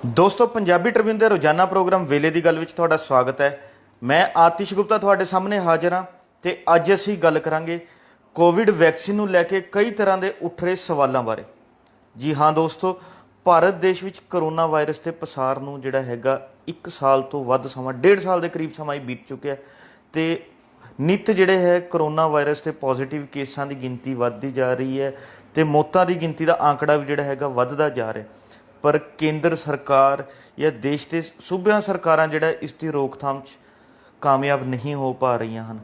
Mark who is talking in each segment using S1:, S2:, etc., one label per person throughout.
S1: ਦੋਸਤੋ ਪੰਜਾਬੀ ਟ੍ਰਿਬਿਊਨ ਦੇ ਰੋਜ਼ਾਨਾ ਪ੍ਰੋਗਰਾਮ ਵੇਲੇ ਦੀ ਗੱਲ ਵਿੱਚ ਤੁਹਾਡਾ ਸਵਾਗਤ ਹੈ। ਮੈਂ ਆਤਿਸ਼ ਗੁਪਤਾ ਤੁਹਾਡੇ ਸਾਹਮਣੇ ਹਾਜ਼ਰ ਹਾਂ ਤੇ ਅੱਜ ਅਸੀਂ ਗੱਲ ਕਰਾਂਗੇ ਕੋਵਿਡ ਵੈਕਸੀਨ ਨੂੰ ਲੈ ਕੇ ਕਈ ਤਰ੍ਹਾਂ ਦੇ ਉੱਠ ਰਹੇ ਸਵਾਲਾਂ ਬਾਰੇ। ਜੀ ਹਾਂ ਦੋਸਤੋ, ਭਾਰਤ ਦੇਸ਼ ਵਿੱਚ ਕਰੋਨਾ ਵਾਇਰਸ ਦੇ ਪਸਾਰ ਨੂੰ ਜਿਹੜਾ ਹੈਗਾ 1 ਸਾਲ ਤੋਂ ਵੱਧ ਸਮਾਂ, 1.5 ਸਾਲ ਦੇ ਕਰੀਬ ਸਮਾਂ ਹੀ ਬੀਤ ਚੁੱਕਿਆ ਤੇ ਨਿੱਤ ਜਿਹੜੇ ਹੈ ਕਰੋਨਾ ਵਾਇਰਸ ਦੇ ਪੋਜ਼ੀਟਿਵ ਕੇਸਾਂ ਦੀ ਗਿਣਤੀ ਵੱਧਦੀ ਜਾ ਰਹੀ ਹੈ ਤੇ ਮੌਤਾਂ ਦੀ ਗਿਣਤੀ ਦਾ ਆંકੜਾ ਵੀ ਜਿਹੜਾ ਹੈਗਾ ਵੱਧਦਾ ਜਾ ਰਿਹਾ। ਪਰ ਕੇਂਦਰ ਸਰਕਾਰ ਜਾਂ ਦੇਸ਼ ਦੇ ਸੂਬਿਆਂ ਸਰਕਾਰਾਂ ਜਿਹੜਾ ਇਸ ਦੀ ਰੋਕਥਾਮ 'ਚ ਕਾਮਯਾਬ ਨਹੀਂ ਹੋ ਪਾ ਰਹੀਆਂ ਹਨ।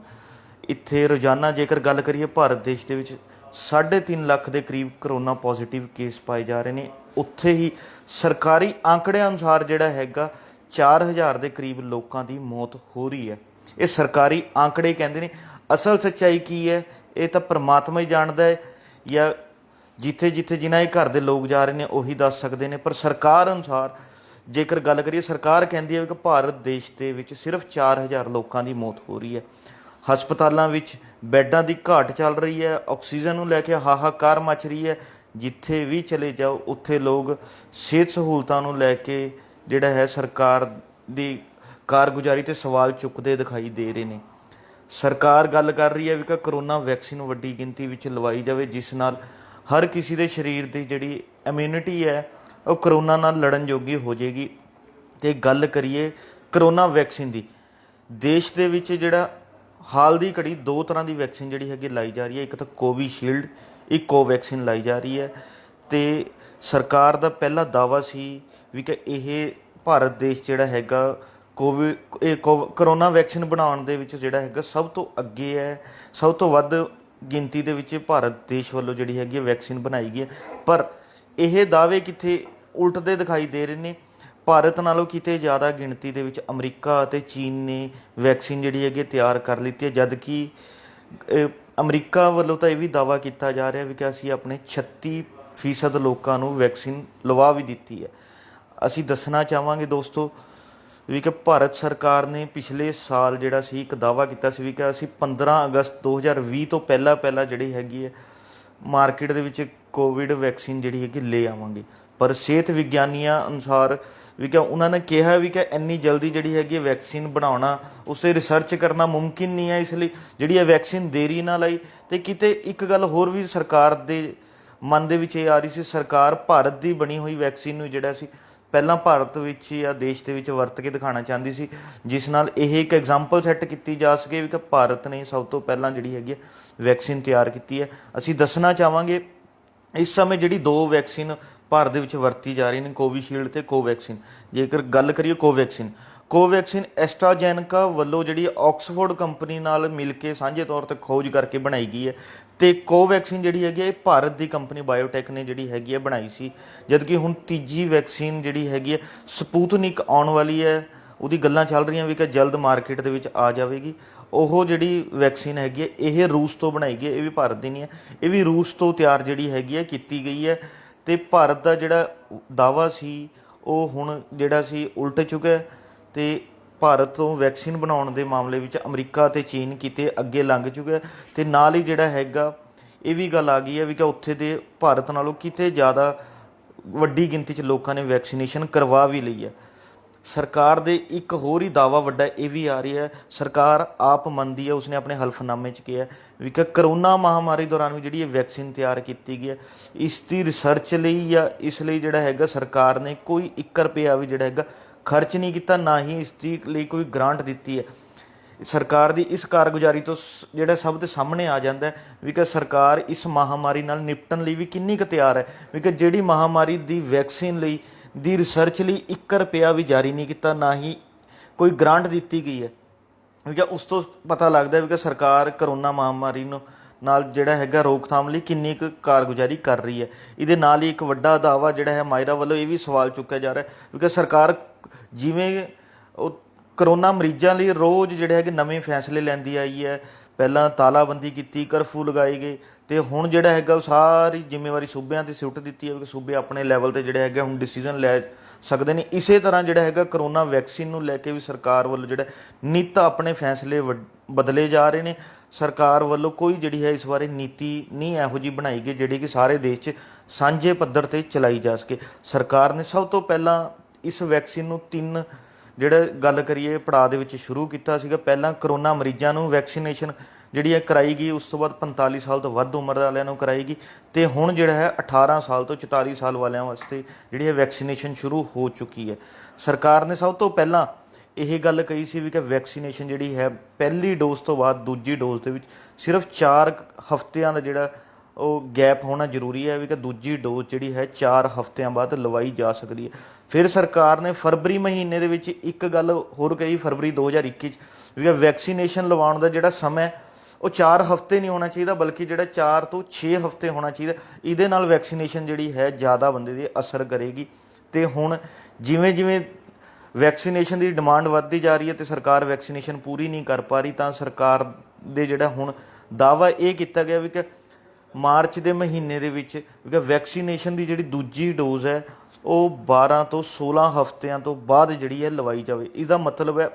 S1: ਇੱਥੇ ਰੋਜ਼ਾਨਾ ਜੇਕਰ ਗੱਲ ਕਰੀਏ, ਭਾਰਤ ਦੇਸ਼ ਦੇ ਵਿੱਚ 3.5 ਲੱਖ ਦੇ ਕਰੀਬ ਕਰੋਨਾ ਪੋਜ਼ੀਟਿਵ ਕੇਸ ਪਾਏ ਜਾ ਰਹੇ ਨੇ। ਉੱਥੇ ਹੀ ਸਰਕਾਰੀ ਆંકੜਿਆਂ ਅਨੁਸਾਰ ਜਿਹੜਾ ਹੈਗਾ 4000 ਦੇ ਕਰੀਬ ਲੋਕਾਂ ਦੀ ਮੌਤ ਹੋ ਰਹੀ ਹੈ। ਇਹ ਸਰਕਾਰੀ ਆંકੜੇ ਕਹਿੰਦੇ ਨੇ। ਅਸਲ ਸੱਚਾਈ ਕੀ ਹੈ ਇਹ ਤਾਂ ਪਰਮਾਤਮਾ ਹੀ ਜਾਣਦਾ ਹੈ, ਜਾਂ ਜਿੱਥੇ ਜਿੱਥੇ ਜਿਨ੍ਹਾਂ ਦੇ ਘਰ ਦੇ ਲੋਕ ਜਾ ਰਹੇ ਨੇ ਉਹੀ ਦੱਸ ਸਕਦੇ ਨੇ। ਪਰ ਸਰਕਾਰ ਅਨੁਸਾਰ ਜੇਕਰ ਗੱਲ ਕਰੀਏ, ਸਰਕਾਰ ਕਹਿੰਦੀ ਹੈ ਕਿ ਭਾਰਤ ਦੇਸ਼ ਦੇ ਵਿੱਚ ਸਿਰਫ 4000 ਲੋਕਾਂ ਦੀ ਮੌਤ ਹੋ ਰਹੀ ਹੈ। ਹਸਪਤਾਲਾਂ ਵਿੱਚ ਬੈੱਡਾਂ ਦੀ ਘਾਟ ਚੱਲ ਰਹੀ ਹੈ, ਆਕਸੀਜਨ ਨੂੰ ਲੈ ਕੇ ਹਾਹਾਕਾਰ ਮਚ ਰਹੀ ਹੈ। ਜਿੱਥੇ ਵੀ ਚਲੇ ਜਾਓ ਉੱਥੇ ਲੋਕ ਸਿਹਤ ਸਹੂਲਤਾਂ ਨੂੰ ਲੈ ਕੇ ਜਿਹੜਾ ਹੈ ਸਰਕਾਰ ਦੀ ਕਾਰਗੁਜ਼ਾਰੀ 'ਤੇ ਸਵਾਲ ਚੁੱਕਦੇ ਦਿਖਾਈ ਦੇ ਰਹੇ ਨੇ। ਸਰਕਾਰ ਗੱਲ ਕਰ ਰਹੀ ਹੈ ਵੀ ਕਿ ਕਰੋਨਾ ਵੈਕਸੀਨ ਵੱਡੀ ਗਿਣਤੀ ਵਿੱਚ ਲਵਾਈ ਜਾਵੇ, ਜਿਸ ਨਾਲ ਹਰ ਕਿਸੇ ਦੇ ਸਰੀਰ ਦੀ ਜਿਹੜੀ ਇਮਿਊਨਿਟੀ ਹੈ ਉਹ ਕਰੋਨਾ ਨਾਲ ਲੜਨ ਜੋਗੀ ਹੋ ਜਾਏਗੀ। ਅਤੇ ਗੱਲ ਕਰੀਏ ਕਰੋਨਾ ਵੈਕਸੀਨ ਦੀ, ਦੇਸ਼ ਦੇ ਵਿੱਚ ਜਿਹੜਾ ਹਾਲ ਦੀ ਘੜੀ 2 ਤਰ੍ਹਾਂ ਦੀ ਵੈਕਸੀਨ ਜਿਹੜੀ ਹੈਗੀ ਲਾਈ ਜਾ ਰਹੀ ਹੈ। ਇੱਕ ਤਾਂ ਕੋਵੀਸ਼ੀਲਡ, ਇੱਕ ਕੋਵੈਕਸੀਨ ਲਾਈ ਜਾ ਰਹੀ ਹੈ। ਅਤੇ ਸਰਕਾਰ ਦਾ ਪਹਿਲਾ ਦਾਅਵਾ ਸੀ ਵੀ ਕਿ ਇਹ ਭਾਰਤ ਦੇਸ਼ ਜਿਹੜਾ ਹੈਗਾ ਕਰੋਨਾ ਵੈਕਸੀਨ ਬਣਾਉਣ ਦੇ ਵਿੱਚ ਜਿਹੜਾ ਹੈਗਾ ਸਭ ਤੋਂ ਅੱਗੇ ਹੈ, ਸਭ ਤੋਂ ਵੱਧ ਗਿਣਤੀ ਦੇ ਵਿੱਚ ਭਾਰਤ ਦੇਸ਼ ਵੱਲੋਂ ਜਿਹੜੀ ਹੈਗੀ ਹੈ ਵੈਕਸੀਨ ਬਣਾਈ ਗਈ ਹੈ। ਪਰ ਇਹ ਦਾਅਵੇ ਕਿੱਥੇ ਉਲਟਦੇ ਦਿਖਾਈ ਦੇ ਰਹੇ ਨੇ। ਭਾਰਤ ਨਾਲੋਂ ਕਿਤੇ ਜ਼ਿਆਦਾ ਗਿਣਤੀ ਦੇ ਵਿੱਚ ਅਮਰੀਕਾ ਅਤੇ ਚੀਨ ਨੇ ਵੈਕਸੀਨ ਜਿਹੜੀ ਹੈਗੀ ਤਿਆਰ ਕਰ ਲਿੱਤੀ ਹੈ, ਜਦ ਕਿ ਅਮਰੀਕਾ ਵੱਲੋਂ ਤਾਂ ਇਹ ਵੀ ਦਾਅਵਾ ਕੀਤਾ ਜਾ ਰਿਹਾ ਵੀ ਕਿ ਅਸੀਂ ਆਪਣੇ 36% ਲੋਕਾਂ ਨੂੰ ਵੈਕਸੀਨ ਲਵਾ ਵੀ ਦਿੱਤੀ ਹੈ। ਅਸੀਂ ਦੱਸਣਾ ਚਾਹਾਂਗੇ ਦੋਸਤੋ ਵੀ ਕਿ ਭਾਰਤ ਸਰਕਾਰ ਨੇ ਪਿਛਲੇ ਸਾਲ ਜਿਹੜਾ ਸੀ ਇੱਕ ਦਾਅਵਾ ਕੀਤਾ ਸੀ ਵੀ ਕਿ ਅਸੀਂ 15 ਅਗਸਤ 2020 ਤੋਂ ਪਹਿਲਾਂ ਜਿਹੜੀ ਹੈਗੀ ਹੈ ਮਾਰਕੀਟ ਦੇ ਵਿੱਚ ਕੋਵਿਡ ਵੈਕਸੀਨ ਜਿਹੜੀ ਹੈਗੀ ਲੈ ਆਵਾਂਗੇ। ਪਰ ਸਿਹਤ ਵਿਗਿਆਨੀਆਂ ਅਨੁਸਾਰ ਵੀ ਕਿ ਉਹਨਾਂ ਨੇ ਕਿਹਾ ਵੀ ਕਿ ਇੰਨੀ ਜਲਦੀ ਜਿਹੜੀ ਹੈਗੀ ਵੈਕਸੀਨ ਬਣਾਉਣਾ, ਉਸ 'ਤੇ ਰਿਸਰਚ ਕਰਨਾ ਮੁਮਕਿਨ ਨਹੀਂ ਹੈ। ਇਸ ਲਈ ਜਿਹੜੀ ਇਹ ਵੈਕਸੀਨ ਦੇਰੀ ਨਾਲ ਆਈ। ਅਤੇ ਕਿਤੇ ਇੱਕ ਗੱਲ ਹੋਰ ਵੀ ਸਰਕਾਰ ਦੇ ਮਨ ਦੇ ਵਿੱਚ ਇਹ ਆ ਰਹੀ ਸੀ, ਸਰਕਾਰ ਭਾਰਤ ਦੀ ਬਣੀ ਹੋਈ ਵੈਕਸੀਨ ਨੂੰ ਜਿਹੜਾ ਸੀ ਪਹਿਲਾਂ ਭਾਰਤ ਵਿੱਚ ਜਾਂ ਦੇਸ਼ ਦੇ ਵਿੱਚ ਵਰਤ ਕੇ ਦਿਖਾਉਣਾ ਚਾਹੁੰਦੀ ਸੀ, ਜਿਸ ਨਾਲ ਇਹ ਇੱਕ ਐਗਜ਼ਾਮਪਲ ਸੈੱਟ ਕੀਤੀ ਜਾ ਸਕੇ ਵੀ ਕਿ ਭਾਰਤ ਨੇ ਸਭ ਤੋਂ ਪਹਿਲਾਂ ਜਿਹੜੀ ਹੈਗੀ ਵੈਕਸੀਨ ਤਿਆਰ ਕੀਤੀ ਹੈ। ਅਸੀਂ ਦੱਸਣਾ ਚਾਹਾਂਗੇ ਇਸ ਸਮੇਂ ਜਿਹੜੀ 2 ਵੈਕਸੀਨ ਭਾਰਤ ਦੇ ਵਿੱਚ ਵਰਤੀ ਜਾ ਰਹੀ ਨੇ, ਕੋਵੀਸ਼ੀਲਡ ਅਤੇ ਕੋਵੈਕਸੀਨ। ਜੇਕਰ ਗੱਲ ਕਰੀਏ ਕੋਵੈਕਸੀਨ ਐਸਟਰਾਜੈਨੇਕਾ ਵੱਲੋਂ ਜਿਹੜੀ ਆਕਸਫੋਰਡ ਕੰਪਨੀ ਨਾਲ ਮਿਲ ਕੇ ਸਾਂਝੇ ਤੌਰ 'ਤੇ ਖੋਜ ਕਰਕੇ ਬਣਾਈ ਗਈ ਹੈ। ਅਤੇ ਕੋਵੈਕਸੀਨ ਜਿਹੜੀ ਹੈਗੀ ਇਹ ਭਾਰਤ ਦੀ ਕੰਪਨੀ ਬਾਇਓਟੈਕ ਨੇ ਜਿਹੜੀ ਹੈਗੀ ਹੈ ਬਣਾਈ ਸੀ। ਜਦਕਿ ਹੁਣ ਤੀਜੀ ਵੈਕਸੀਨ ਜਿਹੜੀ ਹੈਗੀ ਹੈ ਸਪੂਤਨਿਕ ਆਉਣ ਵਾਲੀ ਹੈ, ਉਹਦੀ ਗੱਲਾਂ ਚੱਲ ਰਹੀਆਂ ਵੀ ਕਿ ਜਲਦ ਮਾਰਕੀਟ ਦੇ ਵਿੱਚ ਆ ਜਾਵੇਗੀ। ਉਹ ਜਿਹੜੀ ਵੈਕਸੀਨ ਹੈਗੀ ਹੈ ਇਹ ਰੂਸ ਤੋਂ ਬਣਾਈ ਗਈ ਹੈ, ਇਹ ਵੀ ਭਾਰਤ ਦੀ ਨਹੀਂ ਹੈ, ਇਹ ਵੀ ਰੂਸ ਤੋਂ ਤਿਆਰ ਜਿਹੜੀ ਹੈਗੀ ਹੈ ਕੀਤੀ ਗਈ ਹੈ। ਅਤੇ ਭਾਰਤ ਦਾ ਜਿਹੜਾ ਦਾਅਵਾ ਸੀ ਉਹ ਹੁਣ ਜਿਹੜਾ ਸੀ ਉਲਟ ਚੁੱਕਿਆ ਅਤੇ ਭਾਰਤ ਤੋਂ ਵੈਕਸੀਨ ਬਣਾਉਣ ਦੇ ਮਾਮਲੇ ਵਿੱਚ ਅਮਰੀਕਾ ਅਤੇ ਚੀਨ ਕਿਤੇ ਅੱਗੇ ਲੰਘ ਚੁੱਕਿਆ। ਅਤੇ ਨਾਲ ਹੀ ਜਿਹੜਾ ਹੈਗਾ ਇਹ ਵੀ ਗੱਲ ਆ ਗਈ ਹੈ ਵੀ ਕਿ ਉੱਥੇ ਦੇ ਭਾਰਤ ਨਾਲੋਂ ਕਿਤੇ ਜ਼ਿਆਦਾ ਵੱਡੀ ਗਿਣਤੀ 'ਚ ਲੋਕਾਂ ਨੇ ਵੈਕਸੀਨੇਸ਼ਨ ਕਰਵਾ ਵੀ ਲਈ ਹੈ। ਸਰਕਾਰ ਦੇ ਇੱਕ ਹੋਰ ਹੀ ਦਾਅਵਾ ਵੱਡਾ ਇਹ ਵੀ ਆ ਰਿਹਾ ਹੈ, ਸਰਕਾਰ ਆਪ ਮੰਨਦੀ ਹੈ, ਉਸਨੇ ਆਪਣੇ ਹਲਫਨਾਮੇ 'ਚ ਕਿਹਾ ਵੀ ਕਿ ਕਰੋਨਾ ਮਹਾਂਮਾਰੀ ਦੌਰਾਨ ਵੀ ਜਿਹੜੀ ਇਹ ਵੈਕਸੀਨ ਤਿਆਰ ਕੀਤੀ ਗਈ ਹੈ, ਇਸ ਦੀ ਰਿਸਰਚ ਲਈ ਜਾਂ ਇਸ ਲਈ ਜਿਹੜਾ ਹੈਗਾ ਸਰਕਾਰ ਨੇ ਕੋਈ 1 ਰੁਪਇਆ ਵੀ ਜਿਹੜਾ ਹੈਗਾ ਖਰਚ ਨਹੀਂ ਕੀਤਾ, ਨਾ ਹੀ ਇਸ ਦੀ ਲਈ ਕੋਈ ਗ੍ਰਾਂਟ ਦਿੱਤੀ ਹੈ। ਸਰਕਾਰ ਦੀ ਇਸ ਕਾਰਗੁਜ਼ਾਰੀ ਤੋਂ ਜਿਹੜਾ ਸਭ ਦੇ ਸਾਹਮਣੇ ਆ ਜਾਂਦਾ ਵੀ ਕਿ ਸਰਕਾਰ ਇਸ ਮਹਾਂਮਾਰੀ ਨਾਲ ਨਿਪਟਣ ਲਈ ਵੀ ਕਿੰਨੀ ਕੁ ਤਿਆਰ ਹੈ। ਵੀ ਕਿ ਜਿਹੜੀ ਮਹਾਂਮਾਰੀ ਦੀ ਵੈਕਸੀਨ ਲਈ ਦੀ ਰਿਸਰਚ ਲਈ 1 ਰੁਪਇਆ ਵੀ ਜਾਰੀ ਨਹੀਂ ਕੀਤਾ, ਨਾ ਹੀ ਕੋਈ ਗ੍ਰਾਂਟ ਦਿੱਤੀ ਗਈ ਹੈ। ਵੀ ਕਿ ਉਸ ਤੋਂ ਪਤਾ ਲੱਗਦਾ ਵੀ ਕਿ ਸਰਕਾਰ ਕਰੋਨਾ ਮਹਾਂਮਾਰੀ ਨੂੰ ਨਾਲ ਜਿਹੜਾ ਹੈਗਾ ਰੋਕਥਾਮ ਲਈ ਕਿੰਨੀ ਕੁ ਕਾਰਗੁਜ਼ਾਰੀ ਕਰ ਰਹੀ ਹੈ। ਇਹਦੇ ਨਾਲ ਹੀ ਇੱਕ ਵੱਡਾ ਦਾਅਵਾ ਜਿਹੜਾ ਹੈ ਮਾਇਰਾ ਵੱਲੋਂ ਇਹ ਵੀ ਸਵਾਲ ਚੁੱਕਿਆ ਜਾ ਰਿਹਾ ਵੀ ਕਿ ਸਰਕਾਰ ਜਿਵੇਂ ਉਹ ਕਰੋਨਾ ਮਰੀਜ਼ਾਂ ਲਈ ਰੋਜ਼ ਜਿਹੜੇ ਹੈਗੇ ਨਵੇਂ ਫੈਸਲੇ ਲੈਂਦੀ ਆਈ ਹੈ। ਪਹਿਲਾਂ ਤਾਲਾਬੰਦੀ ਕੀਤੀ, ਕਰਫਿਊ ਲਗਾਏ ਗਏ, ਅਤੇ ਹੁਣ ਜਿਹੜਾ ਹੈਗਾ ਉਹ ਸਾਰੀ ਜ਼ਿੰਮੇਵਾਰੀ ਸੂਬਿਆਂ 'ਤੇ ਸੁੱਟ ਦਿੱਤੀ ਹੈ ਕਿ ਸੂਬੇ ਆਪਣੇ ਲੈਵਲ 'ਤੇ ਜਿਹੜੇ ਹੈਗੇ ਹੁਣ ਡਿਸੀਜ਼ਨ ਲੈ ਸਕਦੇ ਨੇ। ਇਸੇ ਤਰ੍ਹਾਂ ਜਿਹੜਾ ਹੈਗਾ ਕਰੋਨਾ ਵੈਕਸੀਨ ਨੂੰ ਲੈ ਕੇ ਵੀ ਸਰਕਾਰ ਵੱਲੋਂ ਜਿਹੜਾ ਨਿੱਤ ਆਪਣੇ ਫੈਸਲੇ ਬਦਲੇ ਜਾ ਰਹੇ ਨੇ। ਸਰਕਾਰ ਵੱਲੋਂ ਕੋਈ ਜਿਹੜੀ ਹੈ ਇਸ ਬਾਰੇ ਨੀਤੀ ਨਹੀਂ ਇਹੋ ਜਿਹੀ ਬਣਾਈ ਗਈ ਜਿਹੜੀ ਕਿ ਸਾਰੇ ਦੇਸ਼ 'ਚ ਸਾਂਝੇ ਪੱਧਰ 'ਤੇ ਚਲਾਈ ਜਾ ਸਕੇ। ਸਰਕਾਰ ਨੇ ਸਭ ਤੋਂ ਪਹਿਲਾਂ ਇਸ ਵੈਕਸੀਨ ਨੂੰ 3 ਜਿਹੜਾ ਗੱਲ ਕਰੀਏ ਪੜਾਅ ਦੇ ਵਿੱਚ ਸ਼ੁਰੂ ਕੀਤਾ ਸੀਗਾ। ਪਹਿਲਾਂ ਕਰੋਨਾ ਮਰੀਜ਼ਾਂ ਨੂੰ ਵੈਕਸੀਨੇਸ਼ਨ ਜਿਹੜੀ ਹੈ ਕਰਾਈ ਗਈ, ਉਸ ਤੋਂ ਬਾਅਦ 45 ਸਾਲ ਤੋਂ ਵੱਧ ਉਮਰ ਵਾਲਿਆਂ ਨੂੰ ਕਰਾਈ ਗਈ, ਅਤੇ ਹੁਣ ਜਿਹੜਾ ਹੈ 18 ਸਾਲ ਤੋਂ 44 ਸਾਲ ਵਾਲਿਆਂ ਵਾਸਤੇ ਜਿਹੜੀ ਹੈ ਵੈਕਸੀਨੇਸ਼ਨ ਸ਼ੁਰੂ ਹੋ ਚੁੱਕੀ ਹੈ। ਸਰਕਾਰ ਨੇ ਸਭ ਤੋਂ ਪਹਿਲਾਂ ਇਹ ਗੱਲ ਕਹੀ ਸੀ ਵੀ ਕਿ ਵੈਕਸੀਨੇਸ਼ਨ ਜਿਹੜੀ ਹੈ ਪਹਿਲੀ ਡੋਜ਼ ਤੋਂ ਬਾਅਦ ਦੂਜੀ ਡੋਜ਼ ਦੇ ਵਿੱਚ ਸਿਰਫ 4 ਹਫ਼ਤਿਆਂ ਦਾ ਜਿਹੜਾ ਉਹ ਗੈਪ ਹੋਣਾ ਜ਼ਰੂਰੀ ਹੈ, ਵੀ ਕਿ ਦੂਜੀ ਡੋਜ਼ ਜਿਹੜੀ ਹੈ 4 ਹਫ਼ਤਿਆਂ ਬਾਅਦ ਲਵਾਈ ਜਾ ਸਕਦੀ ਹੈ। ਫਿਰ ਸਰਕਾਰ ਨੇ ਫਰਵਰੀ ਮਹੀਨੇ ਦੇ ਵਿੱਚ ਇੱਕ ਗੱਲ ਹੋਰ ਕਹੀ, ਫਰਵਰੀ 2021 'ਚ, ਵੀ ਕਿ ਵੈਕਸੀਨੇਸ਼ਨ ਲਵਾਉਣ ਦਾ ਜਿਹੜਾ ਸਮਾਂ ਉਹ 4 ਹਫ਼ਤੇ ਨਹੀਂ ਹੋਣਾ ਚਾਹੀਦਾ, ਬਲਕਿ ਜਿਹੜਾ 4 ਤੋਂ 6 ਹਫ਼ਤੇ ਹੋਣਾ ਚਾਹੀਦਾ। ਇਹਦੇ ਨਾਲ ਵੈਕਸੀਨੇਸ਼ਨ ਜਿਹੜੀ ਹੈ ਜ਼ਿਆਦਾ ਬੰਦੇ ਦੇ ਅਸਰ ਕਰੇਗੀ। ਅਤੇ ਹੁਣ ਜਿਵੇਂ ਜਿਵੇਂ ਵੈਕਸੀਨੇਸ਼ਨ ਦੀ ਡਿਮਾਂਡ ਵੱਧਦੀ ਜਾ ਰਹੀ ਹੈ ਅਤੇ ਸਰਕਾਰ ਵੈਕਸੀਨੇਸ਼ਨ ਪੂਰੀ ਨਹੀਂ ਕਰ ਪਾ ਰਹੀ, ਤਾਂ ਸਰਕਾਰ ਦੇ ਜਿਹੜਾ ਹੁਣ ਦਾਅਵਾ ਇਹ ਕੀਤਾ ਗਿਆ ਵੀ ਕਿ ਮਾਰਚ ਦੇ ਮਹੀਨੇ ਦੇ ਵਿੱਚ ਵੀ ਕਿ ਵੈਕਸੀਨੇਸ਼ਨ ਦੀ ਜਿਹੜੀ ਦੂਜੀ ਡੋਜ਼ ਹੈ ਉਹ 12 ਤੋਂ 16 ਹਫ਼ਤਿਆਂ ਤੋਂ ਬਾਅਦ ਜਿਹੜੀ ਹੈ ਲਵਾਈ ਜਾਵੇ। ਇਹਦਾ ਮਤਲਬ ਹੈ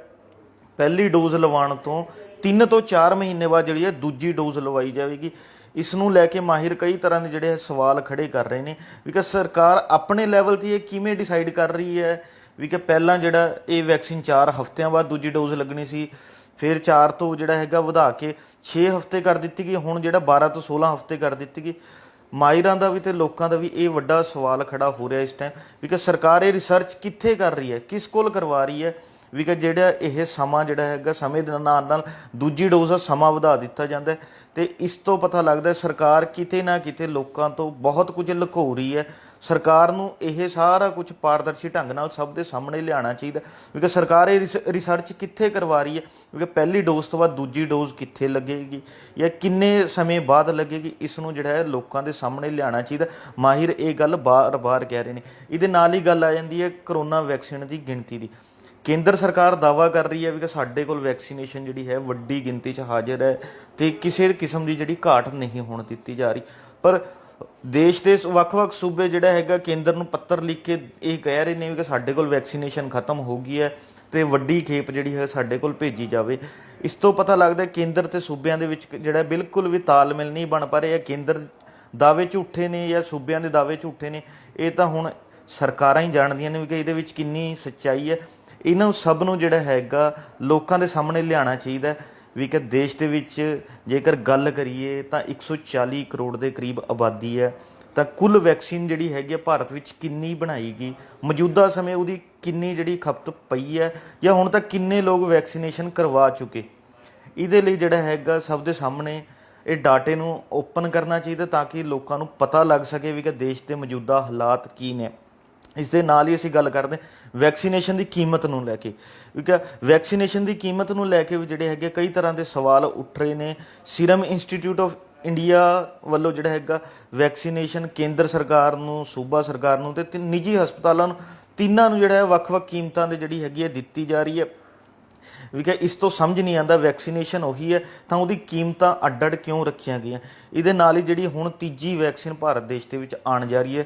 S1: ਪਹਿਲੀ ਡੋਜ਼ ਲਵਾਉਣ ਤੋਂ 3 ਤੋਂ 4 ਮਹੀਨੇ ਬਾਅਦ ਜਿਹੜੀ ਹੈ ਦੂਜੀ ਡੋਜ਼ ਲਵਾਈ ਜਾਵੇਗੀ। ਇਸ ਨੂੰ ਲੈ ਕੇ ਮਾਹਿਰ ਕਈ ਤਰ੍ਹਾਂ ਦੇ ਜਿਹੜੇ ਸਵਾਲ ਖੜੇ ਕਰ ਰਹੇ ਨੇ ਵੀ ਕਿ ਸਰਕਾਰ ਆਪਣੇ ਲੈਵਲ 'ਤੇ ਇਹ ਕਿਵੇਂ ਡਿਸਾਈਡ ਕਰ ਰਹੀ ਹੈ ਵੀ ਕਿ ਪਹਿਲਾਂ ਜਿਹੜਾ ਇਹ ਵੈਕਸੀਨ 4 ਹਫ਼ਤਿਆਂ ਬਾਅਦ ਦੂਜੀ ਡੋਜ਼ ਲੱਗਣੀ ਸੀ, ਫਿਰ 4 ਤੋਂ ਜਿਹੜਾ ਹੈਗਾ ਵਧਾ ਕੇ 6 ਹਫ਼ਤੇ ਕਰ ਦਿੱਤੀ ਗਈ, ਹੁਣ ਜਿਹੜਾ 12 ਤੋਂ 16 ਹਫ਼ਤੇ ਕਰ ਦਿੱਤੀ ਗਈ। ਮਾਹਿਰਾਂ ਦਾ ਵੀ ਅਤੇ ਲੋਕਾਂ ਦਾ ਵੀ ਇਹ ਵੱਡਾ ਸਵਾਲ ਖੜਾ ਹੋ ਰਿਹਾ ਇਸ ਟਾਈਮ ਵੀ ਕਿ ਸਰਕਾਰ ਇਹ ਰਿਸਰਚ ਕਿੱਥੇ ਕਰ ਰਹੀ ਹੈ, ਕਿਸ ਕੋਲ ਕਰਵਾ ਰਹੀ ਹੈ, ਵੀ ਕਿ ਜਿਹੜਾ ਇਹ ਸਮਾਂ ਜਿਹੜਾ ਹੈਗਾ ਸਮੇਂ ਦੇ ਨਾਲ ਨਾਲ ਦੂਜੀ ਡੋਜ਼ ਦਾ ਸਮਾਂ ਵਧਾ ਦਿੱਤਾ ਜਾਂਦਾ ਹੈ। ਅਤੇ ਇਸ ਤੋਂ ਪਤਾ ਲੱਗਦਾ ਸਰਕਾਰ ਕਿਤੇ ਨਾ ਕਿਤੇ ਲੋਕਾਂ ਤੋਂ ਬਹੁਤ ਕੁਝ ਲੁਕੋ ਰਹੀ ਹੈ। ਸਰਕਾਰ ਨੂੰ ਇਹ ਸਾਰਾ ਕੁਝ ਪਾਰਦਰਸ਼ੀ ਢੰਗ ਨਾਲ ਸਭ ਦੇ ਸਾਹਮਣੇ ਲਿਆਉਣਾ ਚਾਹੀਦਾ ਵੀ ਕਿ ਸਰਕਾਰ ਇਹ ਰਿਸਰਚ ਕਿੱਥੇ ਕਰਵਾ ਰਹੀ ਹੈ, ਵੀ ਪਹਿਲੀ ਡੋਜ਼ ਤੋਂ ਬਾਅਦ ਦੂਜੀ ਡੋਜ਼ ਕਿੱਥੇ ਲੱਗੇਗੀ ਜਾਂ ਕਿੰਨੇ ਸਮੇਂ ਬਾਅਦ ਲੱਗੇਗੀ। ਇਸ ਨੂੰ ਜਿਹੜਾ ਹੈ ਲੋਕਾਂ ਦੇ ਸਾਹਮਣੇ ਲਿਆਉਣਾ ਚਾਹੀਦਾ। ਮਾਹਿਰ ਇਹ ਗੱਲ ਬਾਰ-ਬਾਰ ਕਹਿ ਰਹੇ ਨੇ। ਇਹਦੇ ਨਾਲ ਹੀ ਗੱਲ ਆ ਜਾਂਦੀ ਹੈ ਕਰੋਨਾ ਵੈਕਸੀਨ ਦੀ ਗਿਣਤੀ ਦੀ। ਕੇਂਦਰ ਸਰਕਾਰ ਦਾਅਵਾ ਕਰ ਰਹੀ ਹੈ ਵੀ ਕਿ ਸਾਡੇ ਕੋਲ ਵੈਕਸੀਨੇਸ਼ਨ ਜਿਹੜੀ ਹੈ ਵੱਡੀ ਗਿਣਤੀ 'ਚ ਹਾਜ਼ਰ ਹੈ ਅਤੇ ਕਿਸੇ ਕਿਸਮ ਦੀ ਜਿਹੜੀ ਘਾਟ ਨਹੀਂ ਹੋਣ ਦਿੱਤੀ ਜਾ ਰਹੀ। ਪਰ ਦੇਸ਼ ਦੇ ਵੱਖ-ਵੱਖ ਸੂਬੇ ਜਿਹੜਾ ਹੈਗਾ ਕੇਂਦਰ ਨੂੰ ਪੱਤਰ ਲਿਖ ਕੇ ਇਹ ਕਹਿ ਰਹੇ ਨੇ ਵੀ ਕਿ ਸਾਡੇ ਕੋਲ ਵੈਕਸੀਨੇਸ਼ਨ ਖਤਮ ਹੋ ਗਈ ਹੈ ਅਤੇ ਵੱਡੀ ਖੇਪ ਜਿਹੜੀ ਹੈ ਸਾਡੇ ਕੋਲ ਭੇਜੀ ਜਾਵੇ। ਇਸ ਤੋਂ ਪਤਾ ਲੱਗਦਾ ਕੇਂਦਰ ਅਤੇ ਸੂਬਿਆਂ ਦੇ ਵਿੱਚ ਜਿਹੜਾ ਬਿਲਕੁਲ ਵੀ ਤਾਲਮੇਲ ਨਹੀਂ ਬਣ ਪਾ ਰਿਹਾ। ਕੇਂਦਰ ਦਾਅਵੇ ਝੂਠੇ ਨੇ ਜਾਂ ਸੂਬਿਆਂ ਦੇ ਦਾਅਵੇ ਝੂਠੇ ਨੇ, ਇਹ ਤਾਂ ਹੁਣ ਸਰਕਾਰਾਂ ਹੀ ਜਾਣਦੀਆਂ ਨੇ ਵੀ ਕਿ ਇਹਦੇ ਵਿੱਚ ਕਿੰਨੀ ਸੱਚਾਈ ਹੈ। ਇਹਨਾਂ ਸਭ ਨੂੰ ਜਿਹੜਾ ਹੈਗਾ ਲੋਕਾਂ ਦੇ ਸਾਹਮਣੇ ਲਿਆਉਣਾ ਚਾਹੀਦਾ ਵੀ ਕਿ ਦੇਸ਼ ਦੇ ਵਿੱਚ ਜੇਕਰ ਗੱਲ ਕਰੀਏ ਤਾਂ 140 ਕਰੋੜ ਦੇ ਕਰੀਬ ਆਬਾਦੀ ਹੈ, ਤਾਂ ਕੁੱਲ ਵੈਕਸੀਨ ਜਿਹੜੀ ਹੈਗੀ ਭਾਰਤ ਵਿੱਚ ਕਿੰਨੀ ਬਣਾਈ ਗਈ, ਮੌਜੂਦਾ ਸਮੇਂ ਉਹਦੀ ਕਿੰਨੀ ਜਿਹੜੀ ਖਪਤ ਪਈ ਹੈ, ਜਾਂ ਹੁਣ ਤੱਕ ਕਿੰਨੇ ਲੋਕ ਵੈਕਸੀਨੇਸ਼ਨ ਕਰਵਾ ਚੁੱਕੇ। ਇਹਦੇ ਲਈ ਜਿਹੜਾ ਹੈਗਾ ਸਭ ਦੇ ਸਾਹਮਣੇ ਇਹ ਡਾਟੇ ਨੂੰ ਓਪਨ ਕਰਨਾ ਚਾਹੀਦਾ ਤਾਂ ਕਿ ਲੋਕਾਂ ਨੂੰ ਪਤਾ ਲੱਗ ਸਕੇ ਵੀ ਕਿ ਦੇਸ਼ ਦੇ ਮੌਜੂਦਾ ਹਾਲਾਤ ਕੀ ਨੇ। ਇਸ ਦੇ ਨਾਲ ਹੀ ਅਸੀਂ ਗੱਲ ਕਰਦੇ ਵੈਕਸੀਨੇਸ਼ਨ ਦੀ ਕੀਮਤ ਨੂੰ ਲੈ ਕੇ, ਕਿਉਂਕਿ ਵੈਕਸੀਨੇਸ਼ਨ ਦੀ ਕੀਮਤ ਨੂੰ ਲੈ ਕੇ ਵੀ ਜਿਹੜੇ ਹੈਗੇ ਕਈ ਤਰ੍ਹਾਂ ਦੇ ਸਵਾਲ ਉੱਠ ਰਹੇ ਨੇ। ਸੀਰਮ ਇੰਸਟੀਚਿਊਟ ਆਫ ਇੰਡੀਆ ਵੱਲੋਂ ਜਿਹੜਾ ਹੈਗਾ ਵੈਕਸੀਨੇਸ਼ਨ ਕੇਂਦਰ ਸਰਕਾਰ ਨੂੰ, ਸੂਬਾ ਸਰਕਾਰ ਨੂੰ ਅਤੇ ਨਿੱਜੀ ਹਸਪਤਾਲਾਂ ਨੂੰ, ਤਿੰਨਾਂ ਨੂੰ ਜਿਹੜਾ ਹੈ ਵੱਖ-ਵੱਖ ਕੀਮਤਾਂ ਦੇ ਜਿਹੜੀ ਹੈਗੀ ਹੈ ਦਿੱਤੀ ਜਾ ਰਹੀ ਹੈ। ਵੀ ਕਿ ਇਸ ਤੋਂ ਸਮਝ ਨਹੀਂ ਆਉਂਦਾ ਵੈਕਸੀਨੇਸ਼ਨ ਉਹੀ ਹੈ ਤਾਂ ਉਹਦੀ ਕੀਮਤਾਂ ਅੱਡ-ਅੱਡ ਕਿਉਂ ਰੱਖੀਆਂ ਗਈਆਂ। ਇਹਦੇ ਨਾਲ ਹੀ ਜਿਹੜੀ ਹੁਣ ਤੀਜੀ ਵੈਕਸੀਨ ਭਾਰਤ ਦੇਸ਼ ਦੇ ਵਿੱਚ ਆਉਣ ਜਾ ਰਹੀ ਹੈ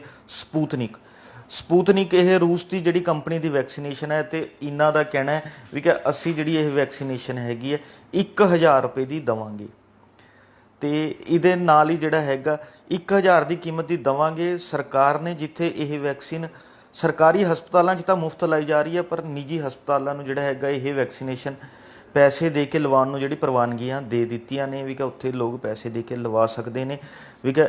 S1: ਸਪੂਤਨਿਕ ਇਹ ਰੂਸ ਦੀ ਜਿਹੜੀ ਕੰਪਨੀ ਦੀ ਵੈਕਸੀਨੇਸ਼ਨ ਹੈ ਅਤੇ ਇਹਨਾਂ ਦਾ ਕਹਿਣਾ ਹੈ ਵੀ ਕਿ ਅਸੀਂ ਜਿਹੜੀ ਇਹ ਵੈਕਸੀਨੇਸ਼ਨ ਹੈਗੀ ਹੈ 1000 ਰੁਪਏ ਦੀ ਦੇਵਾਂਗੇ ਅਤੇ ਇਹਦੇ ਨਾਲ ਹੀ ਜਿਹੜਾ ਹੈਗਾ 1000 ਦੀ ਕੀਮਤ ਦੀ ਦੇਵਾਂਗੇ। ਸਰਕਾਰ ਨੇ ਜਿੱਥੇ ਇਹ ਵੈਕਸੀਨ ਸਰਕਾਰੀ ਹਸਪਤਾਲਾਂ 'ਚ ਤਾਂ ਮੁਫਤ ਲਾਈ ਜਾ ਰਹੀ ਹੈ, ਪਰ ਨਿੱਜੀ ਹਸਪਤਾਲਾਂ ਨੂੰ ਜਿਹੜਾ ਹੈਗਾ ਇਹ ਵੈਕਸੀਨੇਸ਼ਨ ਪੈਸੇ ਦੇ ਕੇ ਲਵਾਉਣ ਨੂੰ ਜਿਹੜੀ ਪ੍ਰਵਾਨਗੀਆਂ ਦੇ ਦਿੱਤੀਆਂ ਨੇ ਵੀ ਕਿ ਉੱਥੇ ਲੋਕ ਪੈਸੇ ਦੇ ਕੇ ਲਵਾ ਸਕਦੇ ਨੇ। ਵੀ ਕਿ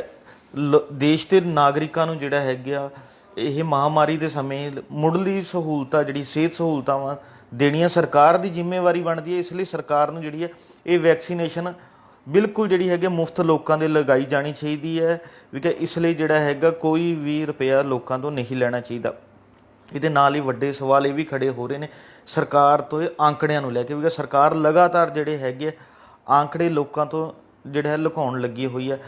S1: ਦੇਸ਼ ਦੇ ਨਾਗਰਿਕਾਂ ਨੂੰ ਜਿਹੜਾ ਹੈਗਾ ਇਹ ਮਹਾਂਮਾਰੀ ਦੇ ਸਮੇਂ ਮੁੱਢਲੀ ਸਹੂਲਤਾਂ ਜਿਹੜੀ ਸਿਹਤ ਸਹੂਲਤਾਵਾਂ ਦੇਣੀਆਂ ਸਰਕਾਰ ਦੀ ਜ਼ਿੰਮੇਵਾਰੀ ਬਣਦੀ ਹੈ। ਇਸ ਲਈ ਸਰਕਾਰ ਨੂੰ ਜਿਹੜੀ ਹੈ ਇਹ ਵੈਕਸੀਨੇਸ਼ਨ ਬਿਲਕੁਲ ਜਿਹੜੀ ਹੈਗੀ ਮੁਫਤ ਲੋਕਾਂ ਦੇ ਲਗਾਈ ਜਾਣੀ ਚਾਹੀਦੀ ਹੈ ਵੀ ਕਿ ਇਸ ਲਈ ਜਿਹੜਾ ਹੈਗਾ ਕੋਈ ਵੀ ਰੁਪਇਆ ਲੋਕਾਂ ਤੋਂ ਨਹੀਂ ਲੈਣਾ ਚਾਹੀਦਾ। ਇਹਦੇ ਨਾਲ ਹੀ ਵੱਡੇ ਸਵਾਲ ਇਹ ਵੀ ਖੜੇ ਹੋ ਰਹੇ ਨੇ ਸਰਕਾਰ ਤੋਂ ਇਹ ਆંકੜਿਆਂ ਨੂੰ ਲੈ ਕੇ, ਵੀ ਸਰਕਾਰ ਲਗਾਤਾਰ ਜਿਹੜੇ ਹੈਗੇ ਆંકੜੇ ਲੋਕਾਂ ਤੋਂ ਜਿਹੜਾ ਹੈ ਲੁਕਾਉਣ ਲੱਗੀ ਹੋਈ ਹੈ।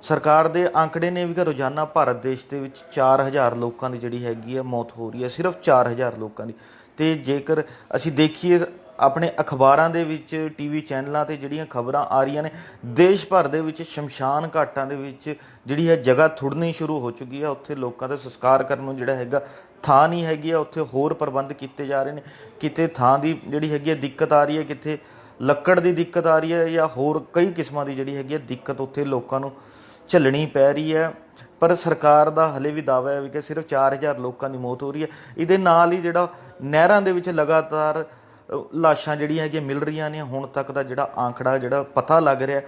S1: ਸਰਕਾਰ ਦੇ ਆંકੜੇ ਨੇ ਵੀ ਕਿ ਰੋਜ਼ਾਨਾ ਭਾਰਤ ਦੇਸ਼ ਦੇ ਵਿੱਚ 4000 ਲੋਕਾਂ ਦੀ ਜਿਹੜੀ ਹੈਗੀ ਹੈ ਮੌਤ ਹੋ ਰਹੀ ਹੈ, ਸਿਰਫ 4000 ਲੋਕਾਂ ਦੀ। ਅਤੇ ਜੇਕਰ ਅਸੀਂ ਦੇਖੀਏ ਆਪਣੇ ਅਖਬਾਰਾਂ ਦੇ ਵਿੱਚ, TV ਚੈਨਲਾਂ 'ਤੇ ਜਿਹੜੀਆਂ ਖਬਰਾਂ ਆ ਰਹੀਆਂ ਨੇ, ਦੇਸ਼ ਭਰ ਦੇ ਵਿੱਚ ਸ਼ਮਸ਼ਾਨ ਘਾਟਾਂ ਦੇ ਵਿੱਚ ਜਿਹੜੀ ਹੈ ਜਗ੍ਹਾ ਥੁੜਨੀ ਸ਼ੁਰੂ ਹੋ ਚੁੱਕੀ ਹੈ। ਉੱਥੇ ਲੋਕਾਂ ਦਾ ਸੰਸਕਾਰ ਕਰਨ ਨੂੰ ਜਿਹੜਾ ਹੈਗਾ ਥਾਂ ਨਹੀਂ ਹੈਗੀ ਆ, ਉੱਥੇ ਹੋਰ ਪ੍ਰਬੰਧ ਕੀਤੇ ਜਾ ਰਹੇ ਨੇ। ਕਿਤੇ ਥਾਂ ਦੀ ਜਿਹੜੀ ਹੈਗੀ ਹੈ ਦਿੱਕਤ ਆ ਰਹੀ ਹੈ, ਕਿਤੇ ਲੱਕੜ ਦੀ ਦਿੱਕਤ ਆ ਰਹੀ ਹੈ, ਜਾਂ ਹੋਰ ਕਈ ਕਿਸਮਾਂ ਦੀ ਜਿਹੜੀ ਹੈਗੀ ਹੈ ਦਿੱਕਤ ਉੱਥੇ ਲੋਕਾਂ ਨੂੰ ਝੱਲਣੀ ਪੈ ਰਹੀ ਹੈ। ਪਰ ਸਰਕਾਰ ਦਾ ਹਲੇ ਵੀ ਦਾਅਵਾ ਹੈ ਵੀ ਕਿ ਸਿਰਫ 4000 ਲੋਕਾਂ ਦੀ ਮੌਤ ਹੋ ਰਹੀ ਹੈ। ਇਹਦੇ ਨਾਲ ਹੀ ਜਿਹੜਾ ਨਹਿਰਾਂ ਦੇ ਵਿੱਚ ਲਗਾਤਾਰ ਲਾਸ਼ਾਂ ਜਿਹੜੀਆਂ ਹੈਗੀਆਂ ਮਿਲ ਰਹੀਆਂ ਨੇ। ਹੁਣ ਤੱਕ ਦਾ ਜਿਹੜਾ ਆંકੜਾ ਜਿਹੜਾ ਪਤਾ ਲੱਗ ਰਿਹਾ,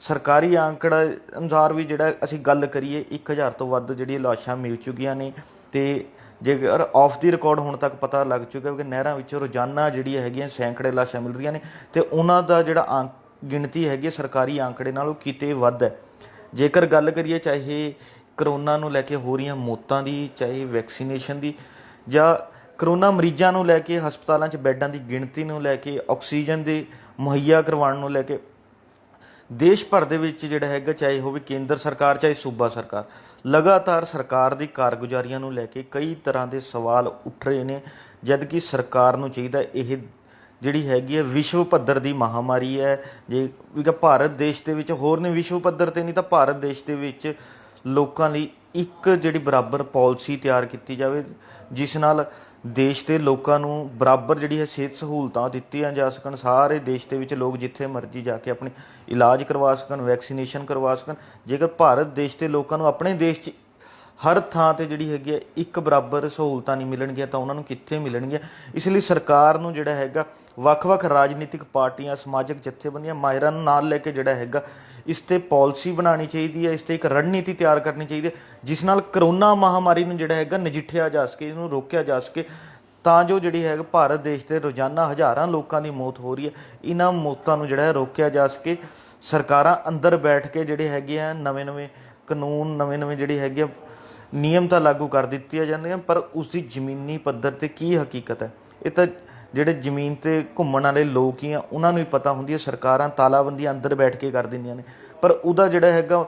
S1: ਸਰਕਾਰੀ ਆંકੜਾ ਅਨੁਸਾਰ ਵੀ ਜਿਹੜਾ ਅਸੀਂ ਗੱਲ ਕਰੀਏ 1000 ਤੋਂ ਵੱਧ ਜਿਹੜੀਆਂ ਲਾਸ਼ਾਂ ਮਿਲ ਚੁੱਕੀਆਂ ਨੇ। ਤੇ ਜੇਕਰ ਆਫ ਦੀ ਰਿਕਾਰਡ ਹੁਣ ਤੱਕ ਪਤਾ ਲੱਗ ਚੁੱਕਾ ਕਿ ਨਹਿਰਾਂ ਵਿੱਚੋਂ ਰੋਜ਼ਾਨਾ ਜਿਹੜੀਆਂ ਹੈਗੀਆਂ ਸੈਂਕੜੇ ਲਾਸ਼ਾਂ ਮਿਲ ਰਹੀਆਂ ਨੇ ਤੇ ਉਹਨਾਂ ਦਾ ਜਿਹੜਾ ਗਿਣਤੀ ਹੈਗੀ ਸਰਕਾਰੀ ਆંકੜੇ ਨਾਲੋਂ ਕਿਤੇ ਵੱਧ ਹੈ। ਜੇਕਰ ਗੱਲ ਕਰੀਏ ਚਾਹੇ ਕਰੋਨਾ ਨੂੰ ਲੈ ਕੇ ਹੋ ਰਹੀਆਂ ਮੌਤਾਂ ਦੀ, ਚਾਹੇ ਵੈਕਸੀਨੇਸ਼ਨ ਦੀ, ਜਾਂ ਕਰੋਨਾ ਮਰੀਜ਼ਾਂ ਨੂੰ ਲੈ ਕੇ ਹਸਪਤਾਲਾਂ 'ਚ ਬੈੱਡਾਂ ਦੀ ਗਿਣਤੀ ਨੂੰ ਲੈ ਕੇ, ਆਕਸੀਜਨ ਦੇ ਮੁਹੱਈਆ ਕਰਵਾਉਣ ਨੂੰ ਲੈ ਕੇ, ਦੇਸ਼ ਭਰ ਦੇ ਵਿੱਚ ਜਿਹੜਾ ਹੈਗਾ ਚਾਹੇ ਹੋਵੇ ਕੇਂਦਰ ਸਰਕਾਰ ਚਾਹੇ ਸੂਬਾ ਸਰਕਾਰ, ਲਗਾਤਾਰ ਸਰਕਾਰ ਦੀ ਕਾਰਗੁਜ਼ਾਰੀਆਂ ਨੂੰ ਲੈ ਕੇ ਕਈ ਤਰ੍ਹਾਂ ਦੇ ਸਵਾਲ ਉੱਠ ਰਹੇ ਨੇ। ਜਦ ਕਿ ਸਰਕਾਰ ਨੂੰ ਚਾਹੀਦਾ ਇਹ ਜਿਹੜੀ ਹੈਗੀ ਹੈ ਵਿਸ਼ਵ ਪੱਧਰ ਦੀ ਮਹਾਮਾਰੀ ਹੈ, ਜੇ ਵੀ ਕਿ ਭਾਰਤ ਦੇਸ਼ ਦੇ ਵਿੱਚ, ਹੋਰ ਨੇ ਵਿਸ਼ਵ ਪੱਧਰ 'ਤੇ ਨਹੀਂ ਤਾਂ ਭਾਰਤ ਦੇਸ਼ ਦੇ ਵਿੱਚ ਲੋਕਾਂ ਲਈ ਇੱਕ ਜਿਹੜੀ ਬਰਾਬਰ ਪਾਲਿਸੀ ਤਿਆਰ ਕੀਤੀ ਜਾਵੇ ਜਿਸ ਨਾਲ ਦੇਸ਼ ਦੇ ਲੋਕਾਂ ਨੂੰ ਬਰਾਬਰ ਜਿਹੜੀ ਹੈ ਸਿਹਤ ਸਹੂਲਤਾਂ ਦਿੱਤੀਆਂ ਜਾ ਸਕਣ। ਸਾਰੇ ਦੇਸ਼ ਦੇ ਵਿੱਚ ਲੋਕ ਜਿੱਥੇ ਮਰਜ਼ੀ ਜਾ ਕੇ ਆਪਣੇ ਇਲਾਜ ਕਰਵਾ ਸਕਣ, ਵੈਕਸੀਨੇਸ਼ਨ ਕਰਵਾ ਸਕਣ। ਜੇਕਰ ਭਾਰਤ ਦੇਸ਼ ਦੇ ਲੋਕਾਂ ਨੂੰ ਆਪਣੇ ਦੇਸ਼ 'ਚ ਹਰ ਥਾਂ 'ਤੇ ਜਿਹੜੀ ਹੈਗੀ ਹੈ ਇੱਕ ਬਰਾਬਰ ਸਹੂਲਤਾਂ ਨਹੀਂ ਮਿਲਣਗੀਆਂ ਤਾਂ ਉਹਨਾਂ ਨੂੰ ਕਿੱਥੇ ਮਿਲਣਗੀਆਂ। ਇਸ ਲਈ ਸਰਕਾਰ ਨੂੰ ਜਿਹੜਾ ਹੈਗਾ ਵੱਖ-ਵੱਖ ਰਾਜਨੀਤਿਕ ਪਾਰਟੀਆਂ, ਸਮਾਜਿਕ ਜਥੇਬੰਦੀਆਂ, ਮਾਹਿਰਾਂ ਨੂੰ ਨਾਲ ਲੈ ਕੇ ਜਿਹੜਾ ਹੈਗਾ ਇਸ 'ਤੇ ਪਾਲਿਸੀ ਬਣਾਉਣੀ ਚਾਹੀਦੀ ਹੈ, ਇਸ 'ਤੇ ਇੱਕ ਰਣਨੀਤੀ ਤਿਆਰ ਕਰਨੀ ਚਾਹੀਦੀ ਹੈ ਜਿਸ ਨਾਲ ਕਰੋਨਾ ਮਹਾਮਾਰੀ ਨੂੰ ਜਿਹੜਾ ਹੈਗਾ ਨਜਿੱਠਿਆ ਜਾ ਸਕੇ, ਇਹਨੂੰ ਰੋਕਿਆ ਜਾ ਸਕੇ, ਤਾਂ ਜੋ ਜਿਹੜੀ ਹੈਗਾ ਭਾਰਤ ਦੇਸ਼ ਦੇ ਰੋਜ਼ਾਨਾ ਹਜ਼ਾਰਾਂ ਲੋਕਾਂ ਦੀ ਮੌਤ ਹੋ ਰਹੀ ਹੈ, ਇਹਨਾਂ ਮੌਤਾਂ ਨੂੰ ਜਿਹੜਾ ਹੈ ਰੋਕਿਆ ਜਾ ਸਕੇ। ਸਰਕਾਰਾਂ ਅੰਦਰ ਬੈਠ ਕੇ ਜਿਹੜੇ ਹੈਗੇ ਆ ਨਵੇਂ-ਨਵੇਂ ਕਾਨੂੰਨ, ਨਵੇਂ-ਨਵੇਂ ਜਿਹੜੇ ਹੈਗੇ ਆ ਨਿਯਮ ਤਾਂ ਲਾਗੂ ਕਰ ਦਿੱਤੀਆਂ ਜਾਂਦੀਆਂ, ਪਰ ਉਸ ਦੀ ਜ਼ਮੀਨੀ ਪੱਧਰ 'ਤੇ ਕੀ ਹਕੀਕਤ ਹੈ ਇਹ ਤਾਂ ਜਿਹੜੇ ਜ਼ਮੀਨ 'ਤੇ ਘੁੰਮਣ ਵਾਲੇ ਲੋਕ ਹੀ ਆ ਉਹਨਾਂ ਨੂੰ ਹੀ ਪਤਾ ਹੁੰਦੀ ਹੈ। ਸਰਕਾਰਾਂ ਤਾਲਾਬੰਦੀਆਂ ਅੰਦਰ ਬੈਠ ਕੇ ਕਰ ਦਿੰਦੀਆਂ ਨੇ, ਪਰ ਉਹਦਾ ਜਿਹੜਾ ਹੈਗਾ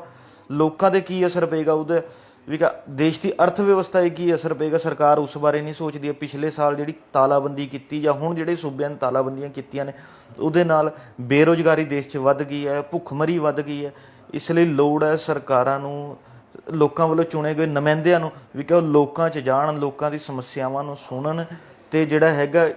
S1: ਲੋਕਾਂ 'ਤੇ ਕੀ ਅਸਰ ਪਏਗਾ, ਉਹਦਾ ਵੀ ਦੇਸ਼ ਦੀ ਅਰਥ ਵਿਵਸਥਾ 'ਤੇ ਕੀ ਅਸਰ ਪਏਗਾ, ਸਰਕਾਰ ਉਸ ਬਾਰੇ ਨਹੀਂ ਸੋਚਦੀ ਹੈ। ਪਿਛਲੇ ਸਾਲ ਜਿਹੜੀ ਤਾਲਾਬੰਦੀ ਕੀਤੀ ਜਾਂ ਹੁਣ ਜਿਹੜੇ ਸੂਬਿਆਂ ਨੇ ਤਾਲਾਬੰਦੀਆਂ ਕੀਤੀਆਂ ਨੇ ਉਹਦੇ ਨਾਲ ਬੇਰੁਜ਼ਗਾਰੀ ਦੇਸ਼ 'ਚ ਵੱਧ ਗਈ ਹੈ, ਭੁੱਖਮਰੀ ਵੱਧ ਗਈ ਹੈ। ਇਸ ਲਈ ਲੋੜ ਹੈ ਸਰਕਾਰਾਂ ਨੂੰ, ਲੋਕਾਂ ਵੱਲੋਂ ਚੁਣੇ ਗਏ ਨੁਮਾਇੰਦਿਆਂ ਨੂੰ ਵੀ ਕਿ ਉਹ ਲੋਕਾਂ 'ਚ ਜਾਣ, ਲੋਕਾਂ ਦੀ ਸਮੱਸਿਆਵਾਂ ਨੂੰ ਸੁਣਨ ਅਤੇ ਜਿਹੜਾ ਹੈਗਾ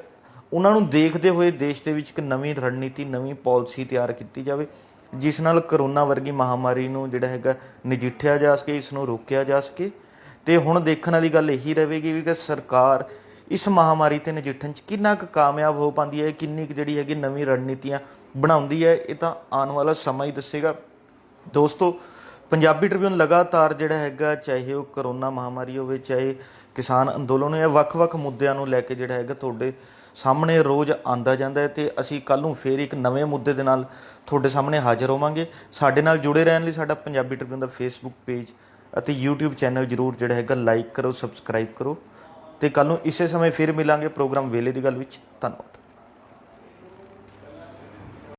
S1: ਉਹਨਾਂ ਨੂੰ ਦੇਖਦੇ ਹੋਏ ਦੇਸ਼ ਦੇ ਵਿੱਚ ਇੱਕ ਨਵੀਂ ਰਣਨੀਤੀ, ਨਵੀਂ ਪਾਲਿਸੀ ਤਿਆਰ ਕੀਤੀ ਜਾਵੇ ਜਿਸ ਨਾਲ ਕਰੋਨਾ ਵਰਗੀ ਮਹਾਮਾਰੀ ਨੂੰ ਜਿਹੜਾ ਹੈਗਾ ਨਜਿੱਠਿਆ ਜਾ ਸਕੇ, ਇਸ ਨੂੰ ਰੋਕਿਆ ਜਾ ਸਕੇ। ਅਤੇ ਹੁਣ ਦੇਖਣ ਵਾਲੀ ਗੱਲ ਇਹੀ ਰਹੇਗੀ ਵੀ ਕਿ ਸਰਕਾਰ ਇਸ ਮਹਾਮਾਰੀ 'ਤੇ ਨਜਿੱਠਣ 'ਚ ਕਿੰਨਾ ਕੁ ਕਾਮਯਾਬ ਹੋ ਪਾਉਂਦੀ ਹੈ, ਕਿੰਨੀ ਕੁ ਜਿਹੜੀ ਹੈਗੀ ਨਵੀਂ ਰਣਨੀਤੀਆਂ ਬਣਾਉਂਦੀ ਹੈ, ਇਹ ਤਾਂ ਆਉਣ ਵਾਲਾ ਸਮਾਂ ਹੀ ਦੱਸੇਗਾ। ਦੋਸਤੋ, ਪੰਜਾਬੀ ਟ੍ਰਿਬਿਊਨ ਲਗਾਤਾਰ ਜਿਹੜਾ ਹੈਗਾ ਚਾਹੇ ਉਹ ਕਰੋਨਾ ਮਹਾਮਾਰੀ ਹੋਵੇ, ਚਾਹੇ ਕਿਸਾਨ ਅੰਦੋਲਨ ਜਾਂ ਵੱਖ-ਵੱਖ ਮੁੱਦਿਆਂ ਨੂੰ ਲੈ ਕੇ ਜਿਹੜਾ ਹੈਗਾ ਤੁਹਾਡੇ ਸਾਹਮਣੇ ਰੋਜ਼ ਆਉਂਦਾ ਜਾਂਦਾ ਹੈ ਅਤੇ ਅਸੀਂ ਕੱਲ੍ਹ ਨੂੰ ਫਿਰ ਇੱਕ ਨਵੇਂ ਮੁੱਦੇ ਦੇ ਨਾਲ ਤੁਹਾਡੇ ਸਾਹਮਣੇ ਹਾਜ਼ਰ ਹੋਵਾਂਗੇ। ਸਾਡੇ ਨਾਲ ਜੁੜੇ ਰਹਿਣ ਲਈ ਸਾਡਾ ਪੰਜਾਬੀ ਟ੍ਰਿਬਿਊਨ ਦਾ ਫੇਸਬੁੱਕ ਪੇਜ ਅਤੇ YouTube ਚੈਨਲ ਜ਼ਰੂਰ ਜਿਹੜਾ ਹੈਗਾ ਲਾਈਕ ਕਰੋ, ਸਬਸਕ੍ਰਾਈਬ ਕਰੋ ਅਤੇ ਕੱਲ੍ਹ ਨੂੰ ਇਸੇ ਸਮੇਂ ਫਿਰ ਮਿਲਾਂਗੇ ਪ੍ਰੋਗਰਾਮ ਵੇਲੇ ਦੀ ਗੱਲ ਵਿੱਚ। ਧੰਨਵਾਦ।